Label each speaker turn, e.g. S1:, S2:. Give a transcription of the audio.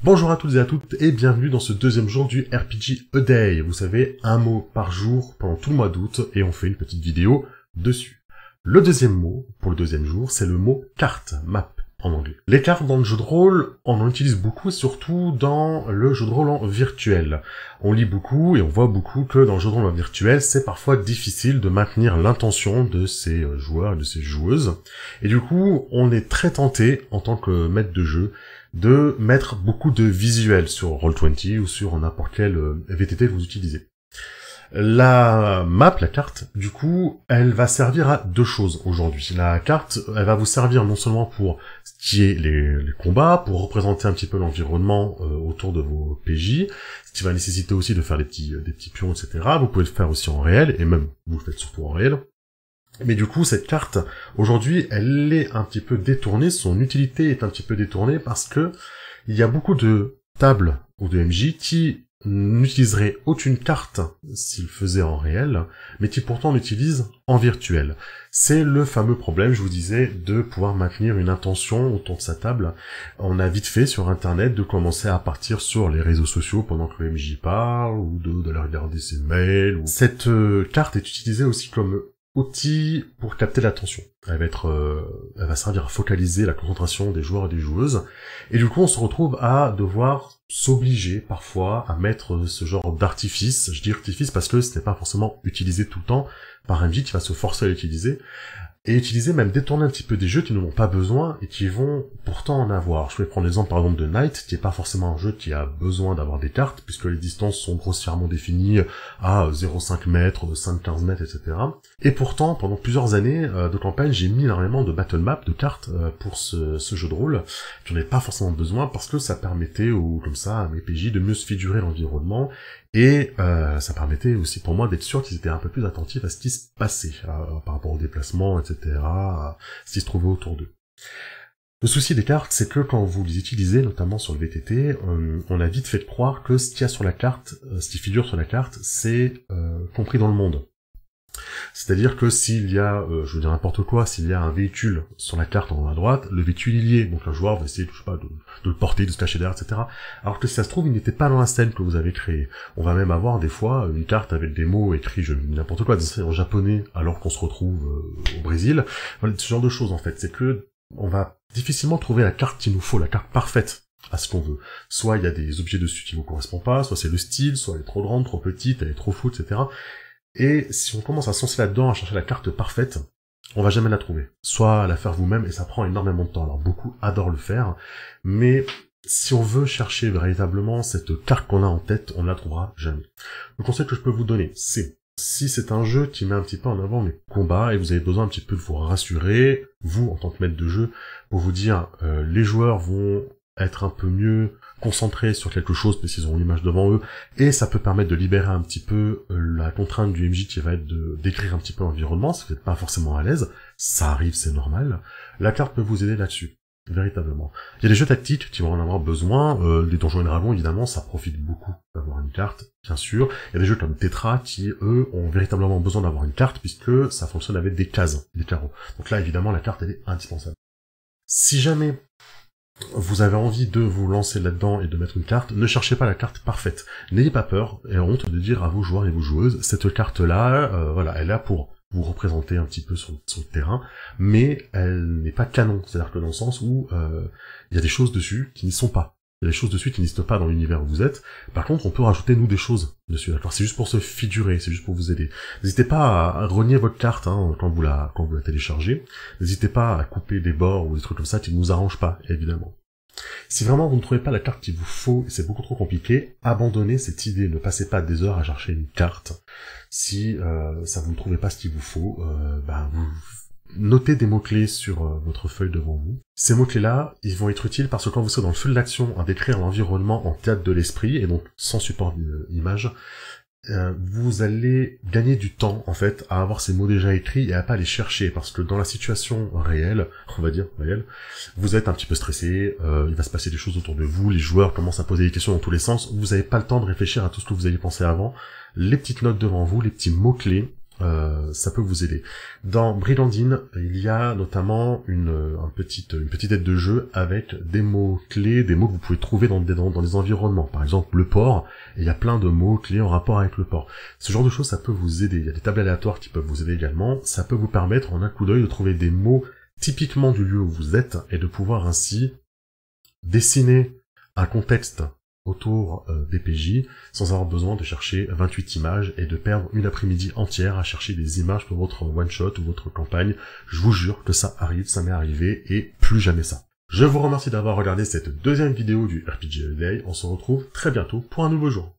S1: Bonjour à toutes et à toutes et bienvenue dans ce deuxième jour du RPG A Day. Vous savez, un mot par jour pendant tout le mois d'août et on fait une petite vidéo dessus. Le deuxième mot pour le deuxième jour, c'est le mot carte, map en anglais. Les cartes dans le jeu de rôle, on en utilise beaucoup, surtout dans le jeu de rôle en virtuel. On lit beaucoup et on voit beaucoup que dans le jeu de rôle en virtuel, c'est parfois difficile de maintenir l'intention de ces joueurs et de ces joueuses. Et du coup, on est très tenté, en tant que maître de jeu, de mettre beaucoup de visuels sur Roll20 ou sur n'importe quel VTT que vous utilisez. La map, la carte, du coup, elle va servir à deux choses aujourd'hui. La carte, elle va vous servir non seulement pour ce qui est les combats, pour représenter un petit peu l'environnement autour de vos PJ, ce qui va nécessiter aussi de faire des petits pions, etc. Vous pouvez le faire aussi en réel, et même vous le faites surtout en réel. Mais du coup, cette carte, aujourd'hui, elle est un petit peu détournée, son utilité est un petit peu détournée parce que il y a beaucoup de tables ou de MJ qui n'utiliseraient aucune carte s'ils faisaient en réel, mais qui pourtant l'utilisent en virtuel. C'est le fameux problème, je vous disais, de pouvoir maintenir une intention autour de sa table. On a vite fait sur internet de commencer à partir sur les réseaux sociaux pendant que le MJ parle, ou d'aller regarder ses mails. Cette carte est utilisée aussi comme outil pour capter l'attention. Elle va servir à focaliser la concentration des joueurs et des joueuses. Et du coup, on se retrouve à devoir s'obliger parfois à mettre ce genre d'artifice. Je dis artifice parce que ce n'est pas forcément utilisé tout le temps par un MJ qui va se forcer à l'utiliser. Et utiliser, même détourner un petit peu des jeux qui n'en ont pas besoin et qui vont pourtant en avoir. Je vais prendre l'exemple par exemple de Knight, qui est pas forcément un jeu qui a besoin d'avoir des cartes, puisque les distances sont grossièrement définies à 0,5 mètres, 5-15 mètres, etc. Et pourtant, pendant plusieurs années de campagne, j'ai mis énormément de battle map, de cartes, pour ce jeu de rôle. J'en ai pas forcément besoin, parce que ça permettait, comme ça, à mes PJ de mieux se figurer l'environnement, et ça permettait aussi pour moi d'être sûr qu'ils étaient un peu plus attentifs à ce qui se passait, par rapport aux déplacements, etc., à ce qui se trouvait autour d'eux. Le souci des cartes, c'est que quand vous les utilisez, notamment sur le VTT, on a vite fait de croire que ce qu'il y a sur la carte, ce qui figure sur la carte, c'est compris dans le monde. C'est-à-dire que s'il y a, je veux dire n'importe quoi, s'il y a un véhicule sur la carte en haut à droite, le véhicule il y est, donc le joueur va essayer, je sais pas, de le porter, de se cacher derrière, etc. Alors que si ça se trouve, il n'était pas dans la scène que vous avez créée. On va même avoir des fois une carte avec des mots écrits, je dis n'importe quoi, en japonais, alors qu'on se retrouve au Brésil. Voilà, ce genre de choses en fait, c'est que on va difficilement trouver la carte qu'il nous faut, la carte parfaite à ce qu'on veut. Soit il y a des objets dessus qui ne correspondent pas, soit c'est le style, soit elle est trop grande, trop petite, elle est trop floue, etc. Et si on commence à se lancer là-dedans, à chercher la carte parfaite, on va jamais la trouver. Soit à la faire vous-même, et ça prend énormément de temps. Alors beaucoup adorent le faire, mais si on veut chercher véritablement cette carte qu'on a en tête, on ne la trouvera jamais. Le conseil que je peux vous donner, c'est, si c'est un jeu qui met un petit peu en avant les combats, et vous avez besoin un petit peu de vous rassurer, vous, en tant que maître de jeu, pour vous dire, les joueurs vont être un peu mieux concentrés sur quelque chose parce qu'ils ont l'image devant eux, et ça peut permettre de libérer un petit peu la contrainte du MJ qui va être de décrire un petit peu l'environnement, si vous n'êtes pas forcément à l'aise, ça arrive, c'est normal. La carte peut vous aider là-dessus, véritablement. Il y a des jeux tactiques qui vont en avoir besoin, les Donjons et Dragons, évidemment, ça profite beaucoup d'avoir une carte, bien sûr. Il y a des jeux comme Tetra qui, eux, ont véritablement besoin d'avoir une carte, puisque ça fonctionne avec des cases, des carreaux. Donc là, évidemment, la carte, elle est indispensable. Si jamais vous avez envie de vous lancer là-dedans et de mettre une carte, ne cherchez pas la carte parfaite. N'ayez pas peur et honte de dire à vos joueurs et vos joueuses, cette carte-là, voilà, elle est là pour vous représenter un petit peu sur le terrain, mais elle n'est pas canon. C'est-à-dire que dans le sens où il y a des choses dessus qui n'y sont pas. Il y a des choses dessus qui n'existent pas dans l'univers où vous êtes. Par contre, on peut rajouter, nous, des choses dessus, d'accord? C'est juste pour se figurer, c'est juste pour vous aider. N'hésitez pas à renier votre carte, hein, quand vous la téléchargez. N'hésitez pas à couper des bords ou des trucs comme ça qui ne vous arrangent pas, évidemment. Si vraiment vous ne trouvez pas la carte qu'il vous faut, et c'est beaucoup trop compliqué, abandonnez cette idée, ne passez pas des heures à chercher une carte. Si ça vous ne trouvez pas ce qu'il vous faut, vous notez des mots-clés sur votre feuille devant vous. Ces mots-clés-là, ils vont être utiles parce que quand vous serez dans le feu de l'action à décrire l'environnement en théâtre de l'esprit, et donc sans support d'image, vous allez gagner du temps, en fait, à avoir ces mots déjà écrits et à pas les chercher, parce que dans la situation réelle, on va dire réelle, vous êtes un petit peu stressé, il va se passer des choses autour de vous, les joueurs commencent à poser des questions dans tous les sens, vous n'avez pas le temps de réfléchir à tout ce que vous aviez pensé avant. Les petites notes devant vous, les petits mots-clés, ça peut vous aider. Dans Brillandine, il y a notamment une petite aide de jeu avec des mots-clés, des mots que vous pouvez trouver dans des environnements. Par exemple, le port, et il y a plein de mots-clés en rapport avec le port. Ce genre de choses, ça peut vous aider. Il y a des tables aléatoires qui peuvent vous aider également. Ça peut vous permettre, en un coup d'œil, de trouver des mots typiquement du lieu où vous êtes, et de pouvoir ainsi dessiner un contexte autour des PJ, sans avoir besoin de chercher 28 images et de perdre une après-midi entière à chercher des images pour votre one-shot ou votre campagne. Je vous jure que ça arrive, ça m'est arrivé, et plus jamais ça. Je vous remercie d'avoir regardé cette deuxième vidéo du RPG A Day. On se retrouve très bientôt pour un nouveau jour.